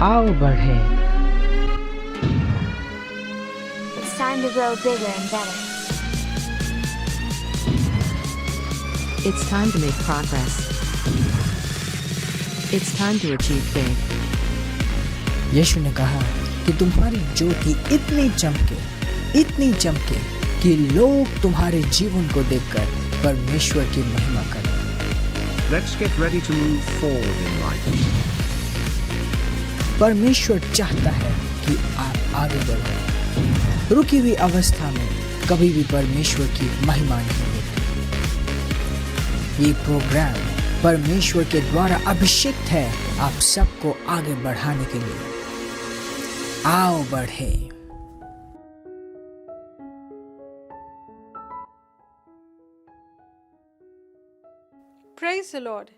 आओ बढ़े। It's time to grow bigger and better. It's time to make progress. It's time to achieve big. यीशु ने कहा कि तुम्हारी ज्योति इतनी चमके कि लोग तुम्हारे जीवन को देखकर परमेश्वर की महिमा करें। Let's get ready to move forward in life. परमेश्वर चाहता है कि आप आगे बढ़ो। रुकी हुई अवस्था में कभी भी परमेश्वर की महिमा नहीं होती। ये प्रोग्राम परमेश्वर के द्वारा अभिषिक्त है आप सबको आगे बढ़ाने के लिए। आओ बढ़े। Praise the lord.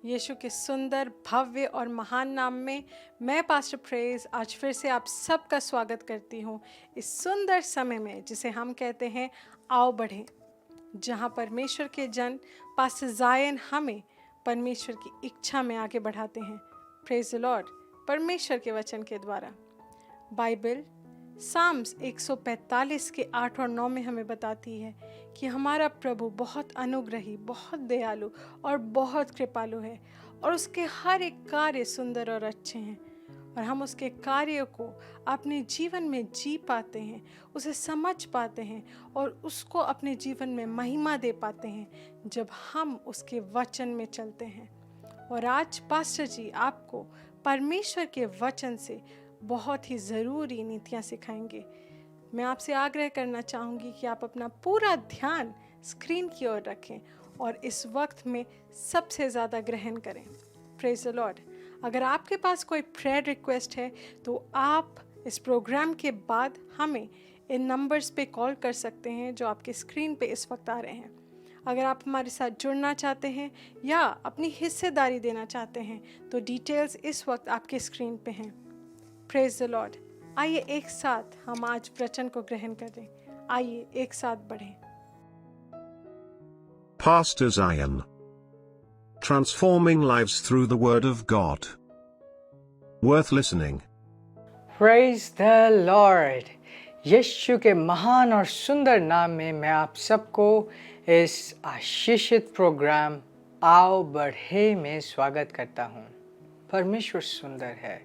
यीशु के सुंदर, भव्य और महान नाम में मैं पास्टर प्रेज आज फिर से आप सबका स्वागत करती हूँ इस सुंदर समय में जिसे हम कहते हैं आओ बढ़ें, जहाँ परमेश्वर के जन पास्टर जायन हमें परमेश्वर की इच्छा में आगे बढ़ाते हैं। Praise the Lord. परमेश्वर के वचन के द्वारा बाइबल साम्स 145 के 8 और 9 में हमें बताती है कि हमारा प्रभु बहुत अनुग्रही, बहुत दयालु और बहुत कृपालु है और उसके हर एक कार्य सुंदर और अच्छे हैं और हम उसके कार्यों को अपने जीवन में जी पाते हैं, उसे समझ पाते हैं और उसको अपने जीवन में महिमा दे पाते हैं जब हम उसके वचन में चलते हैं। और आज पास्टर जी आपको परमेश्वर के वचन से बहुत ही ज़रूरी नीतियाँ सिखाएंगे। मैं आपसे आग्रह करना चाहूँगी कि आप अपना पूरा ध्यान स्क्रीन की ओर रखें और इस वक्त में सबसे ज़्यादा ग्रहण करें। Praise the Lord. अगर आपके पास कोई प्रेयर रिक्वेस्ट है तो आप इस प्रोग्राम के बाद हमें इन नंबर्स पे कॉल कर सकते हैं जो आपके स्क्रीन पे इस वक्त आ रहे हैं। अगर आप हमारे साथ जुड़ना चाहते हैं या अपनी हिस्सेदारी देना चाहते हैं तो डिटेल्स इस वक्त आपके स्क्रीन पे हैं। Praise the Lord. आइए एक साथ हम आज वचन को ग्रहण करें। आइए एक साथ बढ़ें। Pastor Zion. Transforming lives through the Word of God. Worth listening. Praise the lord. Yeshu के महान और सुंदर नाम में मैं आप सबको इस आशीषित प्रोग्राम आओ बढ़े में स्वागत करता हूँ। परमेश्वर सुंदर है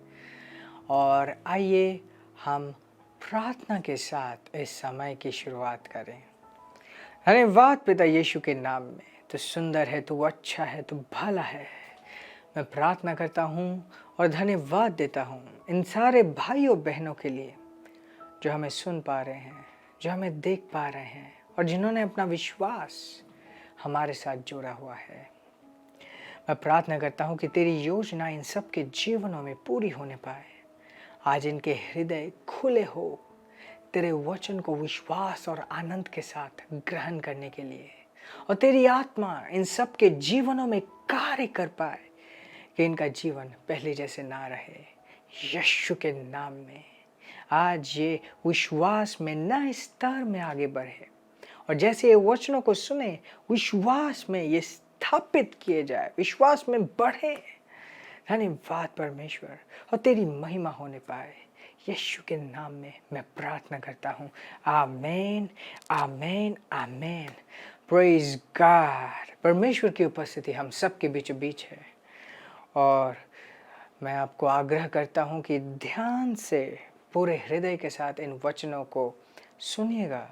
और आइए हम प्रार्थना के साथ इस समय की शुरुआत करें। धन्यवाद पिता यीशु के नाम में। तो सुंदर है, तो अच्छा है, तो भला है। मैं प्रार्थना करता हूँ और धन्यवाद देता हूँ इन सारे भाइयों बहनों के लिए जो हमें सुन पा रहे हैं, जो हमें देख पा रहे हैं और जिन्होंने अपना विश्वास हमारे साथ जोड़ा हुआ है। मैं प्रार्थना करता हूँ कि तेरी योजना इन सब के जीवनों में पूरी होने पाए। आज इनके हृदय खुले हो तेरे वचन को विश्वास और आनंद के साथ ग्रहण करने के लिए और तेरी आत्मा इन सब के जीवनों में कार्य कर पाए कि इनका जीवन पहले जैसे ना रहे। यीशु के नाम में आज ये विश्वास में नए स्तर में आगे बढ़े और जैसे ये वचनों को सुने विश्वास में ये स्थापित किए जाए, विश्वास में बढ़े। धन्यवाद परमेश्वर और तेरी महिमा होने पाए। यीशु के नाम में मैं प्रार्थना करता हूँ। आमीन, आमीन, आमीन। Praise God. परमेश्वर की उपस्थिति हम सब के बीचों बीच है और मैं आपको आग्रह करता हूँ कि ध्यान से पूरे हृदय के साथ इन वचनों को सुनिएगा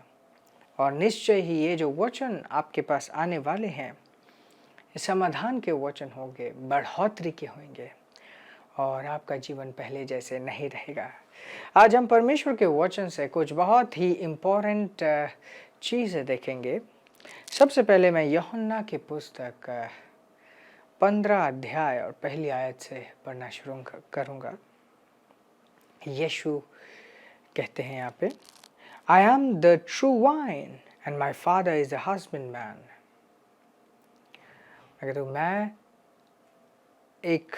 और निश्चय ही ये जो वचन आपके पास आने वाले हैं समाधान के वचन होंगे, बढ़ोतरी के होंगे और आपका जीवन पहले जैसे नहीं रहेगा। आज हम परमेश्वर के वचन से कुछ बहुत ही इम्पोर्टेंट चीज़ें देखेंगे। सबसे पहले मैं यूहन्ना की पुस्तक 15 अध्याय और पहली आयत से पढ़ना शुरू करूँगा। यीशु कहते हैं यहाँ पे, I am the true vine and my father is the husbandman. अगर मैं एक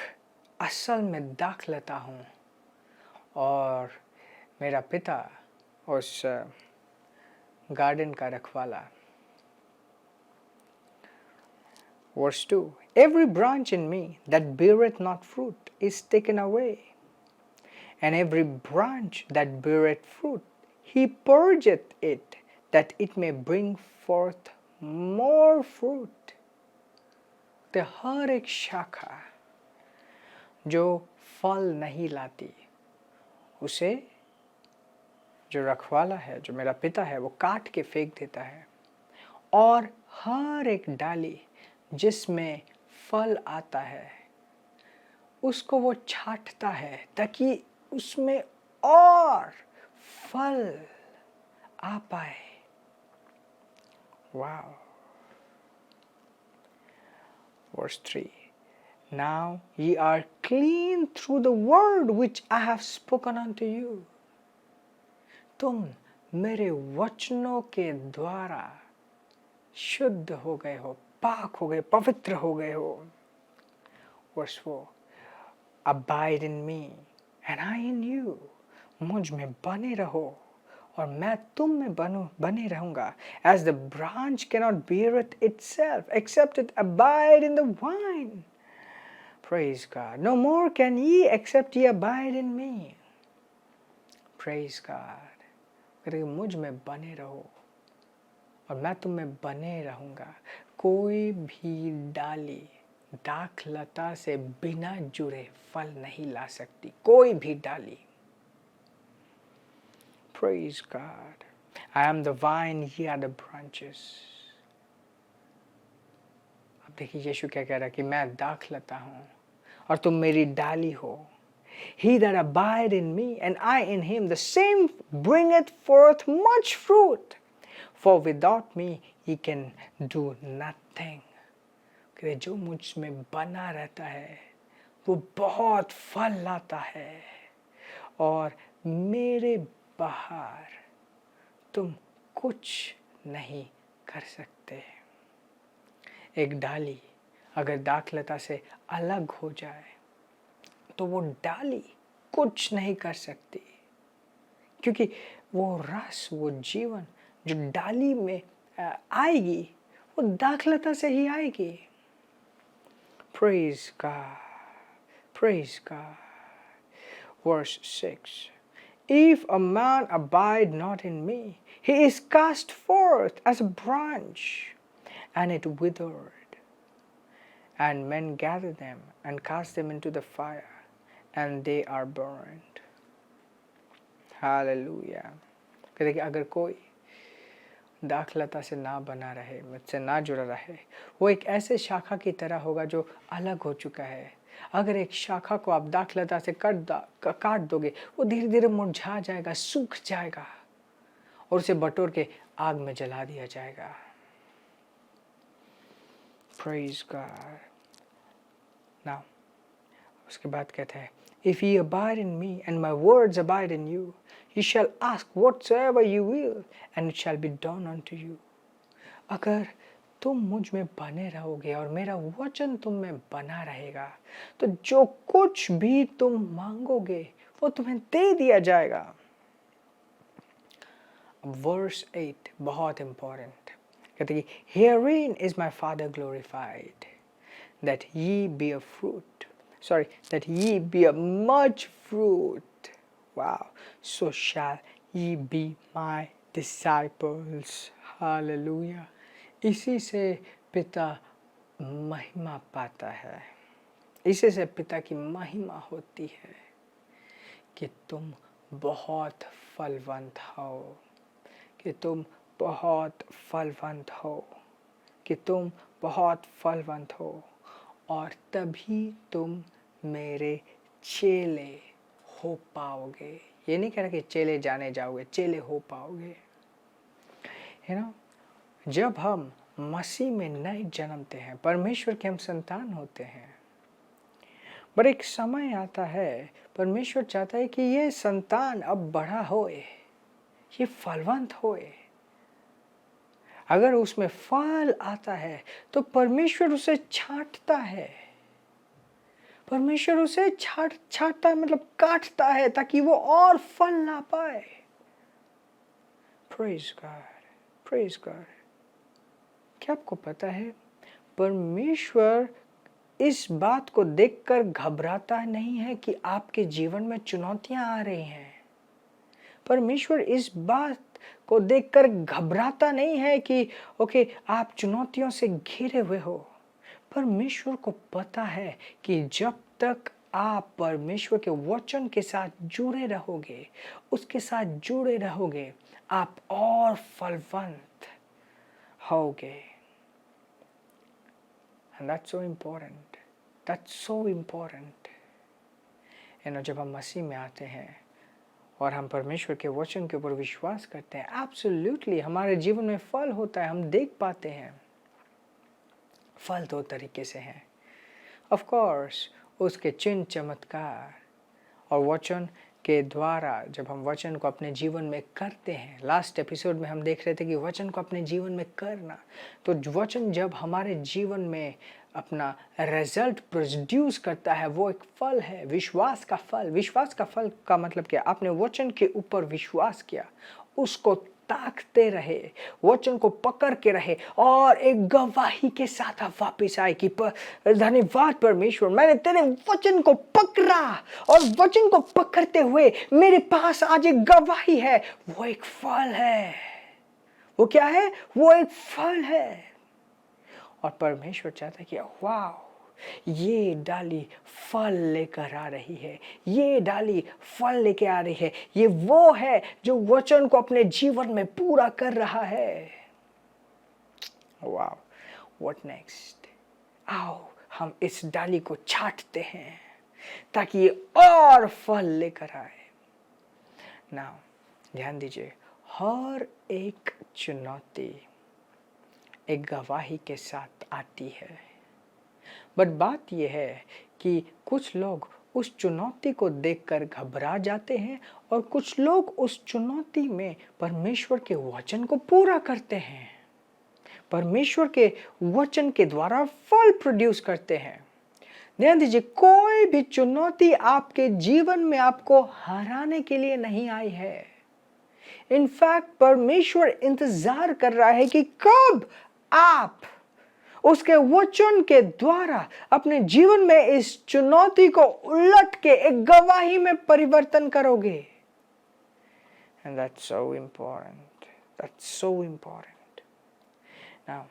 असल में दाखलता हूँ और मेरा पिता उस गार्डन का रखवाला। Verse 2, every branch in me that beareth not fruit is taken away, And every branch that beareth fruit, he purgeth it, that it may bring forth more fruit. तो हर एक शाखा जो फल नहीं लाती, उसे जो रखवाला है, जो मेरा पिता है, वो काट के फेंक देता है। और हर एक डाली जिसमें फल आता है, उसको वो छांटता है ताकि उसमें और फल आ पाए। Wow. Verse 3. Now ye are clean through the word which I have spoken unto you. तुम मेरे वचनों के द्वारा शुद्ध हो गए हो, पाक हो गए, पवित्र हो गए हो। Verse 4. Abide in me and I in you. मुझ में बने रहो और मैं तुम में बने रहूंगा। As the branch cannot beareth itself except it abide in the vine. Praise God. No more can ye except ye abide in me. Praise God. कहते मुझ में बने रहो और मैं तुम में बने रहूंगा। कोई भी डाली दाख लता से बिना जुड़े फल नहीं ला सकती, कोई भी डाली। Praise God. I am the vine, ye are the branches. अब देखिए यीशु क्या कह रहा है कि मैं दाख लता हूँ और तुम मेरी डाली हो। He that abide in me and I in him, the same bringeth forth much fruit. For without me ye can do nothing. कि जो मुझ में बना रहता है वो बहुत फल लाता है और मेरे बाहर तुम कुछ नहीं कर सकते। एक डाली अगर दाखलता से अलग हो जाए तो वो डाली कुछ नहीं कर सकती, क्योंकि वो रस, वो जीवन जो डाली में आएगी वो दाखलता से ही आएगी। Praise God. Praise God. Verse 6. If a man abide not in me, he is cast forth as a branch, and it withered. And men gather them and cast them into the fire, and they are burned. Hallelujah. कहते कि अगर कोई दाखलता से ना बना रहे, मुझसे ना जुड़ा रहे, वो एक ऐसे शाखा की तरह होगा जो अलग हो चुका है। अगर एक शाखा को आप दाखलता से काट दोगे, वो धीरे धीरे मुरझा जाएगा, सूख जाएगा और उसे बटोर के आग में जला दिया जाएगा। Praise God. Now, उसके बाद कहता है, If ye abide in me and my words abide in you, ye shall ask whatsoever you will, and it shall be done unto you. अगर तुम मुझ में बने रहोगे और मेरा वचन तुम में बना रहेगा, तो जो कुछ भी तुम मांगोगे वो तुम्हें दे दिया जाएगा। Verse 8 बहुत important, कहते कि Herein is my Father glorified, that ye bear fruit. That ye bear much fruit. Wow. So shall ye be my disciples. Hallelujah. इसी से पिता महिमा पाता है, इसी से पिता की महिमा होती है कि तुम बहुत फलवंत हो, कि तुम बहुत फलवंत हो, कि तुम बहुत फलवंत हो, और तभी तुम मेरे चेले हो पाओगे। ये नहीं कह रहा कि चेले जाने जाओगे, चेले हो पाओगे। है ना, जब हम मसीह में नए जन्मते हैं, परमेश्वर के हम संतान होते हैं, पर एक समय आता है परमेश्वर चाहता है कि ये संतान अब बड़ा होए, ये फलवंत होए। अगर उसमें फल आता है तो परमेश्वर उसे छांटता है, परमेश्वर उसे छांटता है, मतलब काटता है ताकि वो और फल ना पाए। Praise God, praise God। क्या आपको पता है परमेश्वर इस बात को देखकर घबराता नहीं है कि आपके जीवन में चुनौतियां आ रही हैं। परमेश्वर इस बात को देखकर घबराता नहीं है कि ओके आप चुनौतियों से घिरे हुए हो। परमेश्वर को पता है कि जब तक आप परमेश्वर के वचन के साथ जुड़े रहोगे, उसके साथ जुड़े रहोगे, आप और फलवंत होगे। And that's so important. That's so important. जब हम मसीह में आते हैं और हम परमेश्वर के वचन के ऊपर विश्वास करते हैं, एब्सोल्युटली हमारे जीवन में फल होता है, हम देख पाते हैं। फल दो तरीके से हैं, ऑफ कोर्स उसके चिन्ह चमत्कार और वचन के द्वारा जब हम वचन को अपने जीवन में करते हैं। लास्ट एपिसोड में हम देख रहे थे कि वचन को अपने जीवन में करना, तो वचन जब हमारे जीवन में अपना रिजल्ट प्रोड्यूस करता है, वो एक फल है, विश्वास का फल। विश्वास का फल का मतलब क्या? आपने वचन के ऊपर विश्वास किया, उसको ताकते रहे, वचन को पकड़ के रहे और एक गवाही के साथ आप वापस आए कि धन्यवाद परमेश्वर, मैंने तेरे वचन को पकड़ा और वचन को पकड़ते हुए मेरे पास आज एक गवाही है। वो एक फल है। वो क्या है? वो एक फल है। और परमेश्वर चाहता है कि वाह, ये डाली फल लेकर आ रही है, ये डाली फल लेके आ रही है, ये वो है जो वचन को अपने जीवन में पूरा कर रहा है। वाह, व्हाट नेक्स्ट? आओ हम इस डाली को छांटते हैं ताकि ये और फल लेकर आए। नाउ ध्यान दीजिए, हर एक चुनौती एक गवाही के साथ आती है। बट बात यह है कि कुछ लोग उस चुनौती को देखकर घबरा जाते हैं और कुछ लोग उस चुनौती में परमेश्वर के वचन को पूरा करते हैं, परमेश्वर के वचन के द्वारा फल प्रोड्यूस करते हैं। ध्यान दीजिए, कोई भी चुनौती आपके जीवन में आपको हराने के लिए नहीं आई है। इनफैक्ट परमेश्वर इंतजार कर रहा है कि कब आप उसके वचन के द्वारा अपने जीवन में इस चुनौती को उलट के एक गवाही में परिवर्तन करोगे। And that's so important. That's so important. Now,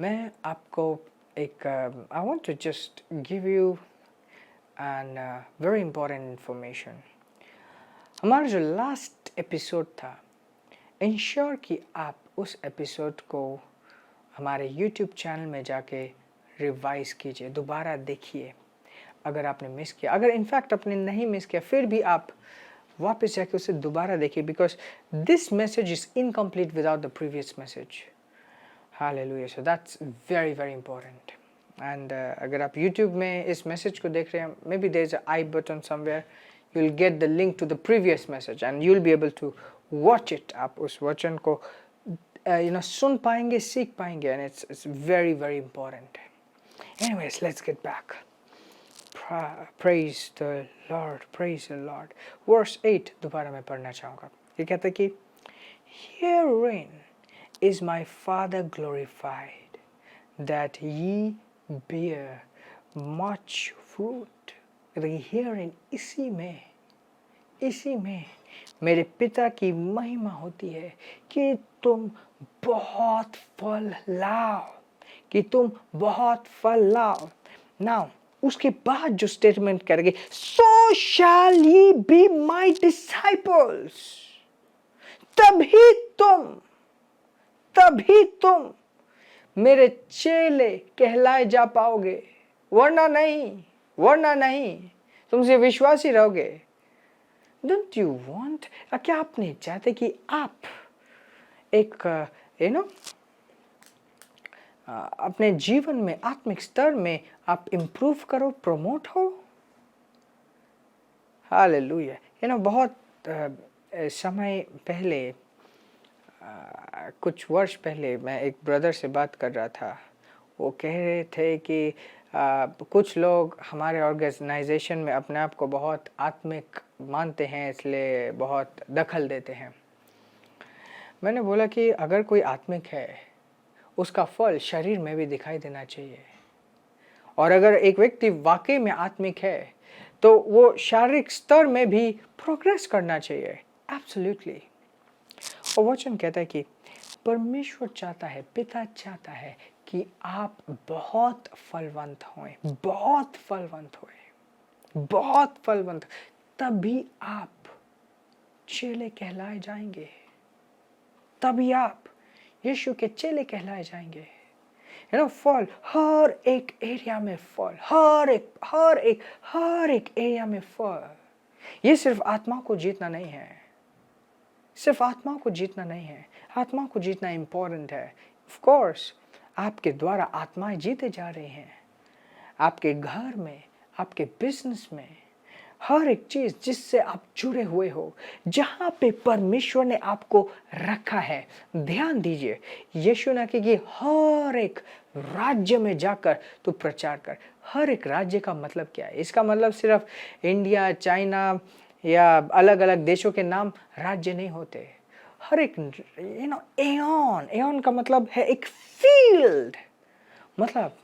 मैं आपको एक I want to just give you an very important information. हमारा जो लास्ट एपिसोड था, इंश्योर कि आप उस एपिसोड को हमारे YouTube चैनल में जाके रिवाइज कीजिए, दोबारा देखिए अगर आपने मिस किया। अगर इनफैक्ट आपने नहीं मिस किया फिर भी आप वापस जाके उसे दोबारा देखिए, because this message is incomplete without the previous message. Hallelujah. So that's very very important. And अगर आप YouTube में इस मैसेज को देख रहे हैं, maybe there is a I button somewhere, you will get the link to the previous message and you will be able to watch it. आप उस वचन को सुन पाएंगे, सीख पाएंगे, and it's very very important. Anyways, let's get back. Praise the Lord, praise the Lord. Verse 8 दोबारा मैं पढ़ना चाहूँगा। ये कहता है कि Herein is my Father glorified, that ye bear much fruit. Herein, इसी में मेरे पिता की महिमा होती है कि तुम बहुत फल लाओ, कि तुम बहुत फल लाओ। Now, उसके बाद जो स्टेटमेंट करेंगे, so shall ye be my disciples. तभी तुम मेरे चेले कहलाए जा पाओगे, वरना नहीं तुम से विश्वासी रहोगे। Don't you want? क्या आप नहीं चाहते कि आप एक अपने जीवन में आत्मिक स्तर में आप इम्प्रूव करो, प्रमोट हो? हालेलुया। बहुत समय पहले, कुछ वर्ष पहले मैं एक ब्रदर से बात कर रहा था। वो कह रहे थे कि कुछ लोग हमारे ऑर्गेनाइजेशन में अपने आप को बहुत आत्मिक मानते हैं, इसलिए बहुत दखल देते हैं। मैंने बोला कि अगर कोई आत्मिक है, उसका फल शरीर में भी दिखाई देना चाहिए। और अगर एक व्यक्ति वाकई में आत्मिक है तो वो शारीरिक स्तर में भी प्रोग्रेस करना चाहिए। एब्सोल्युटली। और वचन कहता है कि परमेश्वर चाहता है, पिता चाहता है कि आप बहुत फलवंत हों, बहुत फलवंत हों, बहुत फलवंत, तभी आप चेले कहलाए जाएंगे, तभी आप यीशु के चेले कहलाए जाएंगे। फल, हर एक एरिया में फल, हर एक एरिया में फल। ये सिर्फ आत्मा को जीतना नहीं है, सिर्फ आत्मा को जीतना नहीं है, आत्मा को जीतना इम्पोर्टेंट है। ऑफ कोर्स आपके द्वारा आत्माएं जीते जा रही हैं, आपके घर में, आपके बिजनेस में, हर एक चीज जिससे आप जुड़े हुए हो, जहां पे परमेश्वर ने आपको रखा है। ध्यान दीजिए, यीशु ने कहा कि हर एक राज्य में जाकर तू प्रचार कर। हर एक राज्य का मतलब क्या है? इसका मतलब सिर्फ इंडिया, चाइना या अलग अलग देशों के नाम राज्य नहीं होते। हर एक एओन का मतलब है एक फील्ड। मतलब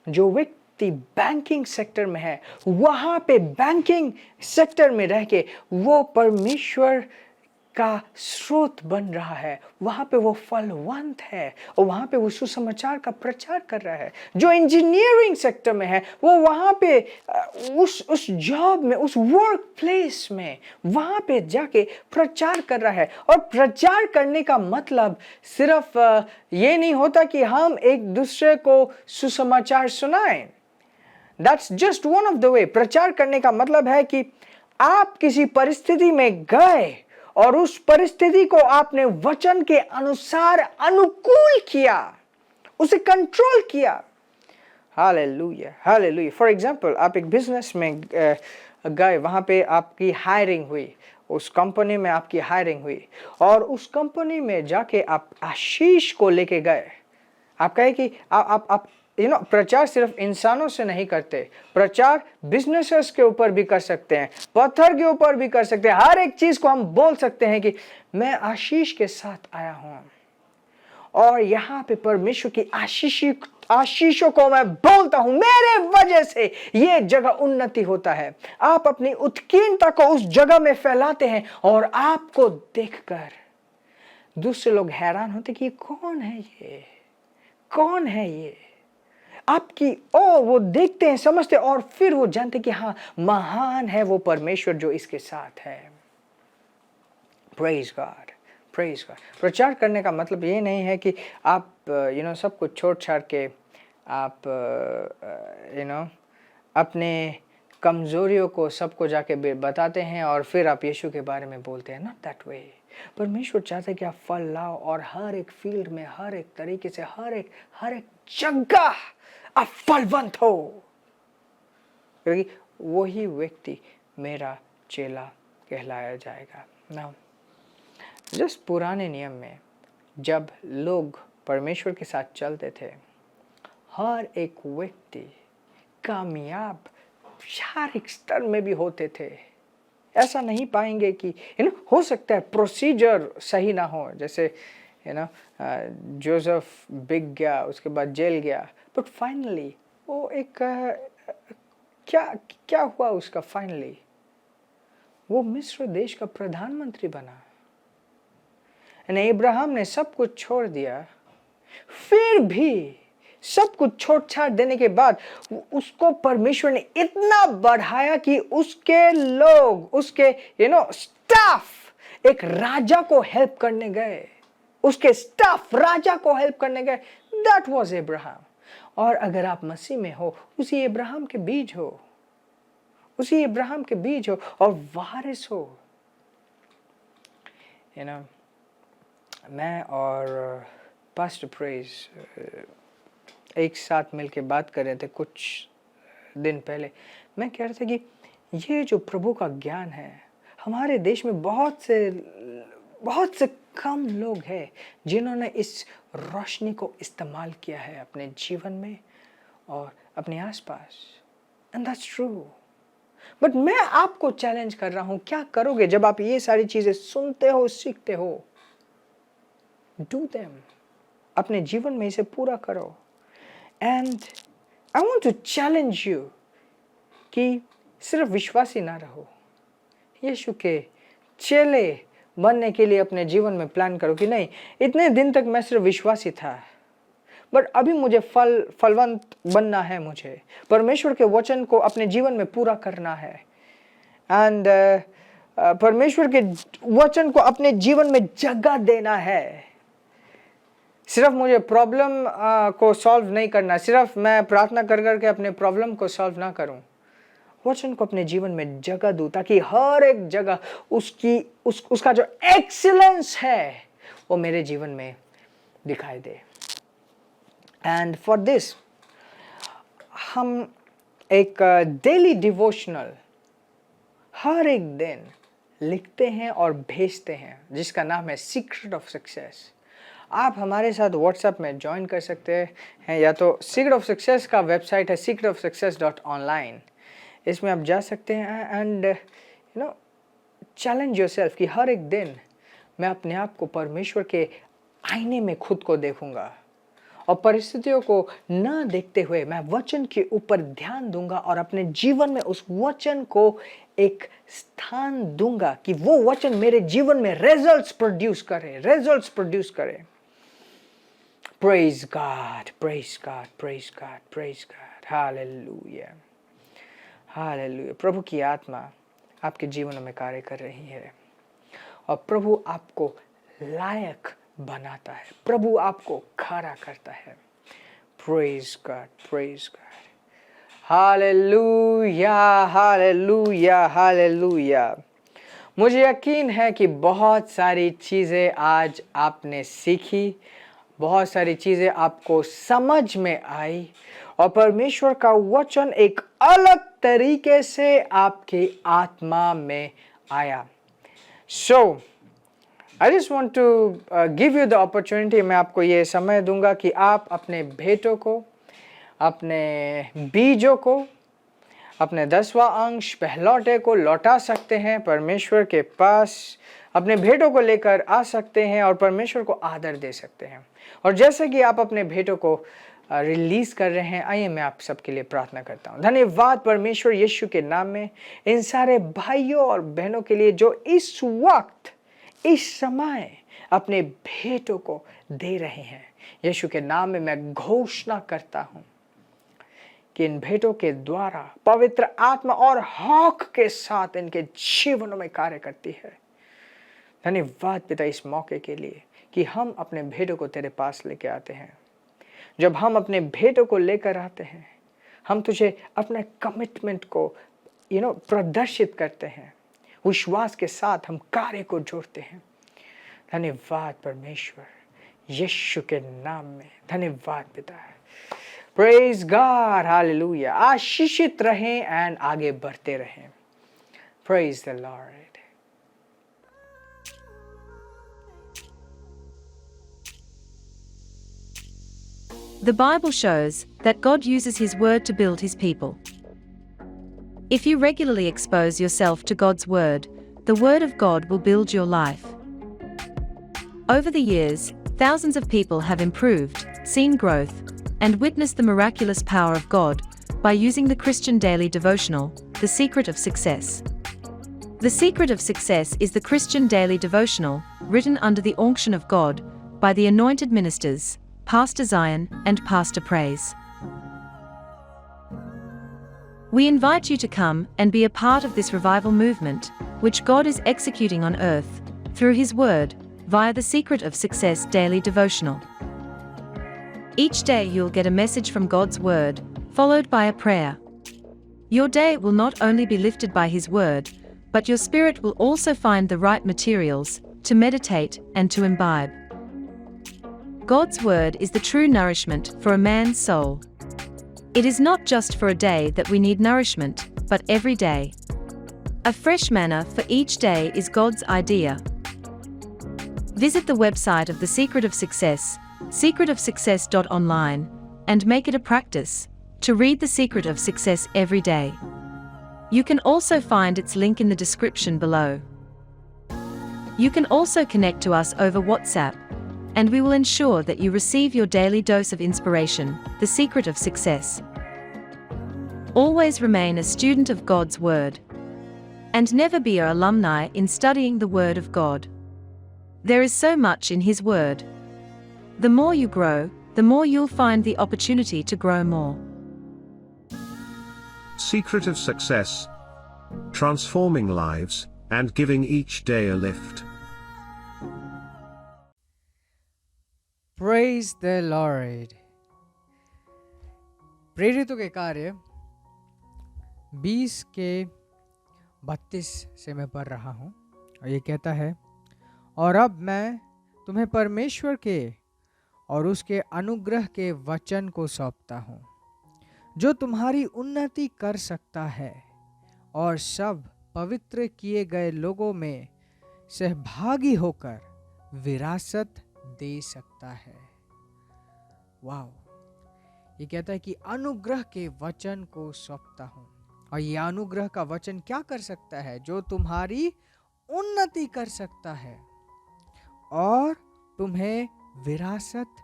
जो व्यक्ति बैंकिंग सेक्टर में है, वहां पे बैंकिंग सेक्टर में रह के वो परमेश्वर का स्रोत बन रहा है, वहां पे वो फलवंत है और वहां पे वो सुसमाचार का प्रचार कर रहा है। जो इंजीनियरिंग सेक्टर में है, वो वहां पे उस जॉब में, उस वर्क प्लेस में वहां पे जाके प्रचार कर रहा है। और प्रचार करने का मतलब सिर्फ ये नहीं होता कि हम एक दूसरे को सुसमाचार सुनाएं। That's just one of the way। प्रचार करने का मतलब है कि आप किसी परिस्थिति में गए और उस परिस्थिति को आपने वचन के अनुसार अनुकूल किया, उसे कंट्रोल किया। Hallelujah, hallelujah. फॉर एग्जांपल, आप एक बिजनेस में गए, वहां पे आपकी हायरिंग हुई, उस कंपनी में आपकी हायरिंग हुई और उस कंपनी में जाके आप आशीष को लेके गए। आप कहे कि आप प्रचार सिर्फ इंसानों से नहीं करते, प्रचार बिजनेसेस के ऊपर भी कर सकते हैं, पत्थर के ऊपर भी कर सकते हैं। हर एक चीज को हम बोल सकते हैं कि मैं आशीष के साथ आया हूं और यहाँ पे परमेश्वर की आशीषों को मैं बोलता हूं, मेरे वजह से ये जगह उन्नति होता है। आप अपनी उत्कीर्णता को उस जगह में फैलाते हैं और आपको देखकर दूसरे लोग हैरान होते कि कौन है ये, कौन है ये। आपकी वो देखते हैं, समझते हैं और फिर वो जानते कि हाँ, महान है वो परमेश्वर जो इसके साथ है। Praise God, praise God. प्रचार करने का मतलब ये नहीं है कि आप सब कुछ छोड़ छाड़ के आप अपने कमजोरियों को सबको जाके बताते हैं और फिर आप यीशु के बारे में बोलते हैं। Not that way. परमेश्वर चाहते हैं कि आप फल लाओ और हर एक फील्ड में, हर एक तरीके से, हर एक जगह आप फलवंत हो, क्योंकि वही व्यक्ति मेरा चेला कहलाया जाएगा ना। जस्ट पुराने नियम में जब लोग परमेश्वर के साथ चलते थे, हर एक व्यक्ति कामयाब शारीरिक स्तर में भी होते थे। ऐसा नहीं पाएंगे कि हो सकता है प्रोसीजर सही ना हो, जैसे जोसेफ बिक गया, उसके बाद जेल गया, बट फाइनली वो एक क्या हुआ उसका? फाइनली वो मिस्र देश का प्रधानमंत्री बना। इब्राहिम ने सब कुछ छोड़ दिया, फिर भी सब कुछ छोड़ छाड़ देने के बाद उसको परमेश्वर ने इतना बढ़ाया कि उसके लोग, उसके स्टाफ एक राजा को हेल्प करने गए, उसके स्टाफ राजा को हेल्प करने गए। That was Abraham. और अगर आप मसीह में हो, उसी अब्राहम के बीज हो, उसी अब्राहम के बीज हो और वारिस हो। मैं और पास्टर प्रेज एक साथ मिलके बात कर रहे थे कुछ दिन पहले। मैं कह रहा था कि ये जो प्रभु का ज्ञान है, हमारे देश में बहुत से कम लोग हैं जिन्होंने इस रोशनी को इस्तेमाल किया है अपने जीवन में और अपने आसपास। And that's true. बट मैं आपको चैलेंज कर रहा हूं, क्या करोगे जब आप ये सारी चीजें सुनते हो, सीखते हो? डू देम, अपने जीवन में इसे पूरा करो। And I want to challenge you कि सिर्फ विश्वासी ना रहो, यीशु के चेले बनने के लिए अपने जीवन में प्लान करो कि नहीं, इतने दिन तक मैं सिर्फ विश्वासी था, बट अभी मुझे फलवंत बनना है, मुझे परमेश्वर के वचन को अपने जीवन में पूरा करना है एंड परमेश्वर के वचन को अपने जीवन में जगह देना है। सिर्फ मुझे प्रॉब्लम को सॉल्व नहीं करना, सिर्फ मैं प्रार्थना कर करके अपने प्रॉब्लम को सॉल्व ना करूं, वचन को अपने जीवन में जगह दूं ताकि हर एक जगह उसका जो एक्सीलेंस है वो मेरे जीवन में दिखाई दे। एंड फॉर दिस हम एक डेली डिवोशनल हर एक दिन लिखते हैं और भेजते हैं जिसका नाम है सीक्रेट ऑफ सक्सेस। आप हमारे साथ व्हाट्सएप में ज्वाइन कर सकते हैं, या तो सीक्रेट ऑफ सक्सेस का वेबसाइट है secretofsuccess.online, इसमें आप जा सकते हैं एंड चैलेंज योरसेल्फ कि हर एक दिन मैं अपने आप को परमेश्वर के आईने में खुद को देखूंगा और परिस्थितियों को न देखते हुए मैं वचन के ऊपर ध्यान दूंगा और अपने जीवन में उस वचन को एक स्थान दूंगा कि वो वचन मेरे जीवन में रिजल्ट्स प्रोड्यूस करे। Praise God, praise God, praise God, praise God, hallelujah, hallelujah. प्रभु की आत्मा आपके जीवन में कार्य कर रही है और प्रभु आपको लायक बनाता है, प्रभु आपको खड़ा करता है। Praise God, praise God, hallelujah, hallelujah, hallelujah. मुझे यकीन है कि बहुत सारी चीज़ें आज आपने सीखी, बहुत सारी चीज़ें आपको समझ में आई और परमेश्वर का वचन एक अलग तरीके से आपकी आत्मा में आया। So I just want to give you the opportunity, मैं आपको ये समय दूंगा कि आप अपने भेंटों को, अपने बीजों को, अपने 10वां अंश पहलौटे को लौटा सकते हैं परमेश्वर के पास, अपने भेंटों को लेकर आ सकते हैं और परमेश्वर को आदर दे सकते हैं। और जैसे कि आप अपने भेंटों को रिलीज कर रहे हैं, आइए मैं आप सबके लिए प्रार्थना करता हूँ। धन्यवाद परमेश्वर यीशु के नाम में इन सारे भाइयों और बहनों के लिए जो इस वक्त, इस समय अपने भेंटों को दे रहे हैं। यीशु के नाम में मैं घोषणा करता हूँ कि इन भेंटों के द्वारा पवित्र आत्मा और हक के साथ इनके जीवनों में कार्य करती है। धन्यवाद पिता इस मौके के लिए कि हम अपने भेंटों को तेरे पास लेके आते हैं। जब हम अपने भेंटों को लेकर आते हैं, हम तुझे अपने कमिटमेंट को प्रदर्शित करते हैं, विश्वास के साथ हम कार्य को जोड़ते हैं। धन्यवाद परमेश्वर यीशु के नाम में, धन्यवाद पिता। Praise God, hallelujah. आशीषित रहें एंड आगे बढ़ते रहें। Praise the Lord. The Bible shows that God uses His Word to build His people. If you regularly expose yourself to God's Word, the Word of God will build your life. Over the years, thousands of people have improved, seen growth, and witnessed the miraculous power of God by using the Christian Daily Devotional, The Secret of Success. The Secret of Success is the Christian Daily Devotional, written under the unction of God, by the anointed ministers, Pastor Zion and Pastor Praise. We invite you to come and be a part of this revival movement, which God is executing on earth, through His Word, via the Secret of Success Daily Devotional. Each day you'll get a message from God's Word, followed by a prayer. Your day will not only be lifted by His Word, but your spirit will also find the right materials to meditate and to imbibe. God's Word is the true nourishment for a man's soul. It is not just for a day that we need nourishment, but every day. A fresh manna for each day is God's idea. Visit the website of The Secret of Success, secretofsuccess.online, and make it a practice to read The Secret of Success every day. You can also find its link in the description below. You can also connect to us over WhatsApp, and we will ensure that you receive your daily dose of inspiration, The Secret of Success. Always remain a student of God's Word. And never be an alumni in studying the Word of God. There is so much in His Word. The more you grow, the more you'll find the opportunity to grow more. Secret of success: transforming lives and giving each day a lift. Praise the Lord. प्रेरितों के कार्य 20 के 32 से मैं पढ़ रहा हूँ और ये कहता है, और अब मैं तुम्हें परमेश्वर के और उसके अनुग्रह के वचन को सौंपता हूँ, जो तुम्हारी उन्नति कर सकता है और सब पवित्र किए गए लोगों में सहभागी होकर विरासत दे सकता है। वाह! ये कहता है कि अनुग्रह के वचन को सौंपता हूँ, और ये अनुग्रह का वचन क्या कर सकता है? जो तुम्हारी उन्नति कर सकता है और तुम्हें विरासत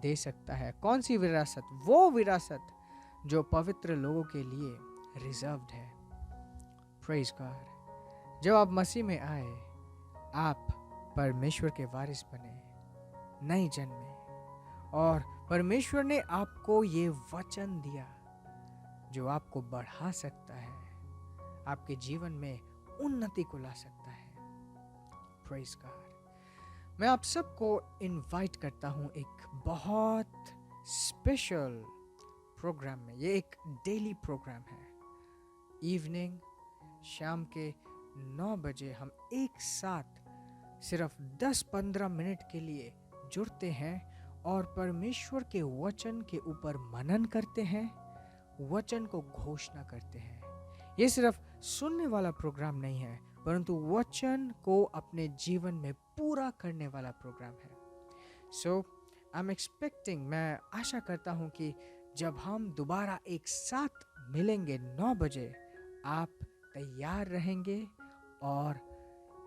दे सकता है। कौन सी विरासत? वो विरासत जो पवित्र लोगों के लिए रिजर्व्ड है। Praise God. जब आप मसीह में आए, आप परमेश्वर के वारिस बने, नए जन्मे, और परमेश्वर ने आपको ये वचन दिया जो आपको बढ़ा सकता है, आपके जीवन में उन्नति को ला सकता है। Praise God. मैं आप सबको इनवाइट करता हूँ एक बहुत स्पेशल प्रोग्राम में। ये एक डेली प्रोग्राम है। इवनिंग, शाम के 9 बजे हम एक साथ सिर्फ 10-15 मिनट के लिए जुड़ते हैं और परमेश्वर के वचन के ऊपर मनन करते हैं, वचन को घोषणा करते हैं। ये सिर्फ सुनने वाला प्रोग्राम नहीं है, परंतु वचन को अपने जीवन में पूरा करने वाला प्रोग्राम है। सो आई एम एक्सपेक्टिंग, मैं आशा करता हूँ कि जब हम दोबारा एक साथ मिलेंगे 9 बजे, आप तैयार रहेंगे और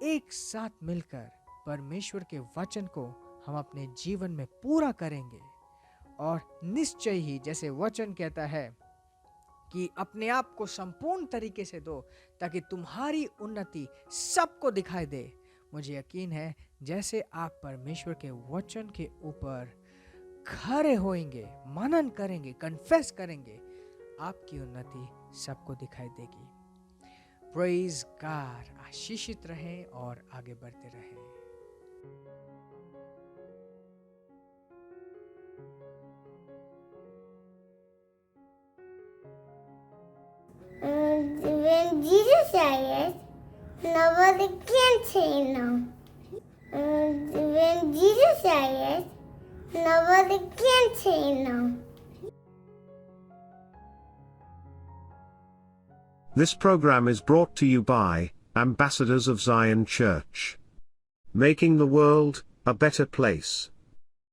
एक साथ मिलकर परमेश्वर के वचन को हम अपने जीवन में पूरा करेंगे। और निश्चय ही, जैसे वचन कहता है कि अपने आप को संपूर्ण तरीके से दो ताकि तुम्हारी उन्नति सबको दिखाई दे। मुझे यकीन है जैसे आप परमेश्वर के वचन के ऊपर खड़े होएंगे, मनन करेंगे, कन्फेस करेंगे, आपकी उन्नति सबको दिखाई देगी। Praise God. आशीषित रहें और आगे बढ़ते रहें। When Jesus said, nobody can say no. When Jesus said, nobody can say no. This program is brought to you by Ambassadors of Zion Church, making the world a better place.